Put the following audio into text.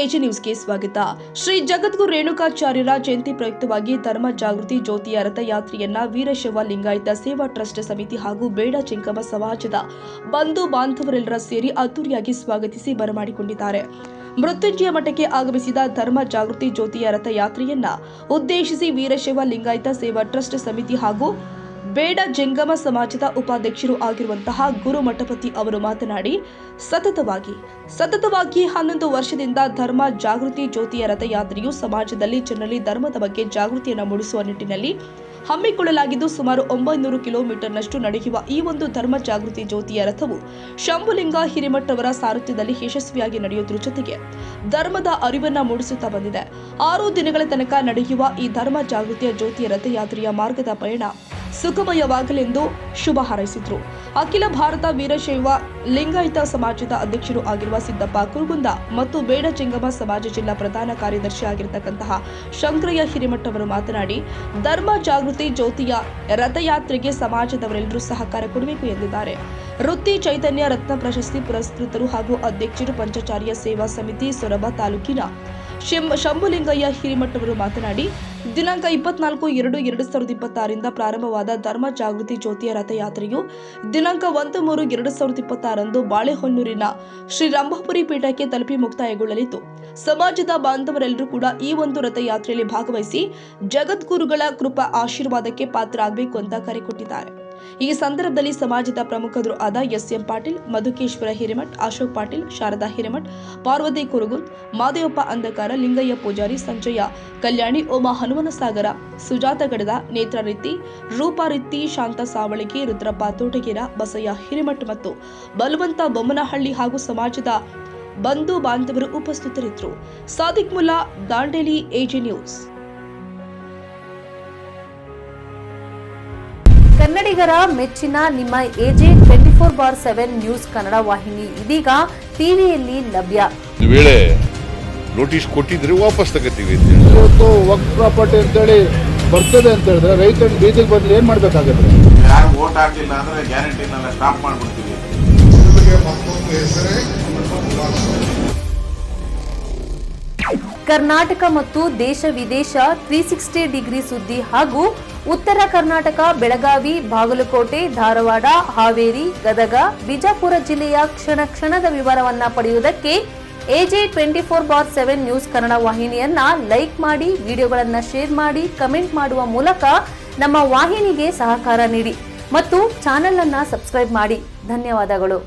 AG ನ್ಯೂಸ್ಗೆ ಸ್ವಾಗತ. ಶ್ರೀ ಜಗದ್ಗುರು ರೇಣುಕಾಚಾರ್ಯರ ಜಯಂತಿ ಪ್ರಯುಕ್ತವಾಗಿ ಧರ್ಮ ಜಾಗೃತಿ ಜ್ಯೋತಿಯ ರಥಯಾತ್ರೆಯನ್ನ ವೀರಶೈವ ಲಿಂಗಾಯತ ಸೇವಾ ಟ್ರಸ್ಟ್ ಸಮಿತಿ ಹಾಗೂ ಬೇಡ ಜಂಗಮ ಸಮಾಜದ ಬಂಧು ಬಾಂಧವರೆಲ್ಲರ ಸೇರಿ ಅದ್ದೂರಿಯಾಗಿ ಸ್ವಾಗತಿಸಿ ಬರಮಾಡಿಕೊಂಡಿದ್ದಾರೆ. ಮೃತ್ಯುಂಜಯ ಮಠಕ್ಕೆ ಆಗಮಿಸಿದ ಧರ್ಮ ಜಾಗೃತಿ ಜ್ಯೋತಿಯ ರಥಯಾತ್ರೆಯನ್ನ ಉದ್ದೇಶಿಸಿ ವೀರಶೈವ ಲಿಂಗಾಯತ ಸೇವಾ ಟ್ರಸ್ಟ್ ಸಮಿತಿ ಹಾಗೂ ಬೇಡ ಜಂಗಮ ಸಮಾಜದ ಉಪಾಧ್ಯಕ್ಷರು ಆಗಿರುವಂತಹ ಗುರು ಮಠಪತಿ ಅವರು ಮಾತನಾಡಿ, ಸತತವಾಗಿ 11 ವರ್ಷದಿಂದ ಧರ್ಮ ಜಾಗೃತಿ ಜ್ಯೋತಿಯ ರಥಯಾತ್ರೆಯು ಸಮಾಜದಲ್ಲಿ ಜನರಲ್ಲಿ ಧರ್ಮದ ಬಗ್ಗೆ ಜಾಗೃತಿಯನ್ನು ಮೂಡಿಸುವ ನಿಟ್ಟಿನಲ್ಲಿ ಹಮ್ಮಿಕೊಳ್ಳಲಾಗಿದ್ದು, ಸುಮಾರು 900 ಕಿಲೋಮೀಟರ್ನಷ್ಟು ನಡೆಯುವ ಈ ಒಂದು ಧರ್ಮ ಜಾಗೃತಿ ಜ್ಯೋತಿಯ ರಥವು ಶಂಭುಲಿಂಗ ಹಿರೇಮಠ್ ಅವರ ಸಾರಥ್ಯದಲ್ಲಿ ಯಶಸ್ವಿಯಾಗಿ ನಡೆಯುವುದರ ಜೊತೆಗೆ ಧರ್ಮದ ಅರಿವನ್ನ ಮೂಡಿಸುತ್ತಾ ಬಂದಿದೆ. 6 ದಿನಗಳ ತನಕ ನಡೆಯುವ ಈ ಧರ್ಮ ಜಾಗೃತಿಯ ಜ್ಯೋತಿಯ ರಥಯಾತ್ರೆಯ ಮಾರ್ಗದ ಪಯಣ ಸುಖಮಯವಾಗಲೆಂದು ಶುಭ ಹಾರೈಸಿದ್ರು. ಅಖಿಲ ಭಾರತ ವೀರಶೈವ ಲಿಂಗಾಯತ ಸಮಾಜದ ಅಧ್ಯಕ್ಷರು ಆಗಿರುವ ಸಿದ್ದಪ್ಪ ಕುರುಗುಂದ ಮತ್ತು ಬೇಡ ಜಂಗಮ ಸಮಾಜ ಜಿಲ್ಲಾ ಪ್ರಧಾನ ಕಾರ್ಯದರ್ಶಿ ಆಗಿರತಕ್ಕಂತಹ ಶಂಕರಯ್ಯ ಹಿರೇಮಠ್ ಅವರು ಮಾತನಾಡಿ, ಧರ್ಮ ಜಾಗೃತಿ ಜ್ಯೋತಿಯ ರಥಯಾತ್ರೆಗೆ ಸಮಾಜದವರೆಲ್ಲರೂ ಸಹಕಾರ ಕೊಡಬೇಕು ಎಂದಿದ್ದಾರೆ. ವೃತ್ತಿ ಚೈತನ್ಯ ರತ್ನ ಪ್ರಶಸ್ತಿ ಪುರಸ್ಕೃತರು ಹಾಗೂ ಅಧ್ಯಕ್ಷರು ಪಂಚಾಚಾರ್ಯ ಸೇವಾ ಸಮಿತಿ ಸೊರಬ ತಾಲೂಕಿನ ಶಂಭುಲಿಂಗಯ್ಯ ಹಿರೇಮಠ್ ಅವರು ಮಾತನಾಡಿ, ದಿನಾಂಕ 24/2/2026 ಪ್ರಾರಂಭವಾದ ಧರ್ಮ ಜಾಗೃತಿ ಜ್ಯೋತಿಯ ರಥಯಾತ್ರೆಯು ದಿನಾಂಕ 1/3/2026 ಬಾಳೆಹೊನ್ನೂರಿನ ಶ್ರೀ ರಂಭಾಪುರಿ ಪೀಠಕ್ಕೆ ತಲುಪಿ ಮುಕ್ತಾಯಗೊಳ್ಳಲಿದ್ದು, ಸಮಾಜದ ಬಾಂಧವರೆಲ್ಲರೂ ಕೂಡ ಈ ಒಂದು ರಥಯಾತ್ರೆಯಲ್ಲಿ ಭಾಗವಹಿಸಿ ಜಗದ್ಗುರುಗಳ ಕೃಪಾ ಆಶೀರ್ವಾದಕ್ಕೆ ಪಾತ್ರರಾಗಬೇಕು ಅಂತ ಕರೆ ಕೊಟ್ಟಿದ್ದಾರೆ. ಈ ಸಂದರ್ಭದಲ್ಲಿ ಸಮಾಜದ ಪ್ರಮುಖರು ಆದ ಎಸ್.ಎಂ. ಪಾಟೀಲ್, ಮಧುಕೇಶ್ವರ ಹಿರೇಮಠ್, ಅಶೋಕ್ ಪಾಟೀಲ್, ಶಾರದಾ ಹಿರೇಮಠ್, ಪಾರ್ವತಿ ಕುರುಗುಂದ್, ಮಾದೇವಪ್ಪ ಅಂಧಕಾರ, ಲಿಂಗಯ್ಯ ಪೂಜಾರಿ, ಸಂಜಯ ಕಲ್ಯಾಣಿ, ಓಮಾ ಹನುಮನಸಾಗರ, ಸುಜಾತ ಗಡದ, ನೇತ್ರ ರಿತ್ತಿ, ರೂಪಾ ರಿತ್ತಿ, ಶಾಂತ ಸಾವಳಿಗೆ, ರುದ್ರಪ್ಪ ತೋಟಗೇರ, ಬಸಯ್ಯ ಹಿರೇಮಠ್ ಮತ್ತು ಬಲವಂತ ಬೊಮ್ಮನಹಳ್ಳಿ ಹಾಗೂ ಸಮಾಜದ ಬಂಧು ಬಾಂಧವರು ಉಪಸ್ಥಿತರಿದ್ದರು. Sadiq Mulla, Dandeli, AG news. ಕನ್ನಡಿಗರ ಮೆಚ್ಚಿನ ನಿಮ್ಮ ಎಜೆ 24/7 ನ್ಯೂಸ್ ಕನ್ನಡ ವಾಹಿನಿ ಇದೀಗ ಟಿವಿಯಲ್ಲಿ ಲಭ್ಯ. ವೇಳೆ ನೋಟಿಸ್ ಕೊಟ್ಟಿದ್ರೆ ವಾಪಸ್ ತಗೋತೀವಿ. ಇವತ್ತು ವಕ್ಫ್ ಪ್ರಾಪರ್ಟಿ ಅಂತೇಳಿ ಬರ್ತದೆ ಅಂತ ಹೇಳಿದ್ರೆ ರೈತರು ಬೀದಿಗೆ ಬದಲು ಏನ್ ಮಾಡ್ಬೇಕಾಗುತ್ತೆ? ಯಾರು ವೋಟ್ ಹಾಕಿಲ್ಲ ಅಂದ್ರೆ ಗ್ಯಾರಂಟಿನೆಲ್ಲ ಸ್ಟಾಪ್ ಮಾಡ್ಬಿಡ್ತೀವಿ. ಕರ್ನಾಟಕ ಮತ್ತು ದೇಶ ವಿದೇಶ 360 ಡಿಗ್ರಿ ಸುದ್ದಿ ಹಾಗೂ ಉತ್ತರ ಕರ್ನಾಟಕ, ಬೆಳಗಾವಿ, ಬಾಗಲಕೋಟೆ, ಧಾರವಾಡ, ಹಾವೇರಿ, ಗದಗ, ಬಿಜಾಪುರ ಜಿಲ್ಲೆಯ ಕ್ಷಣದ ವಿವರವನ್ನ ಪಡೆಯುವುದಕ್ಕೆ ಎಜೆ 24/7 ನ್ಯೂಸ್ ಕನ್ನಡ ವಾಹಿನಿಯನ್ನ ಲೈಕ್ ಮಾಡಿ, ವಿಡಿಯೋಗಳನ್ನ ಶೇರ್ ಮಾಡಿ, ಕಮೆಂಟ್ ಮಾಡುವ ಮೂಲಕ ನಮ್ಮ ವಾಹಿನಿಗೆ ಸಹಕಾರ ನೀಡಿ ಮತ್ತು ಚಾನೆಲ್ ಅನ್ನ ಸಬ್ಸ್ಕ್ರೈಬ್ ಮಾಡಿ. ಧನ್ಯವಾದಗಳು.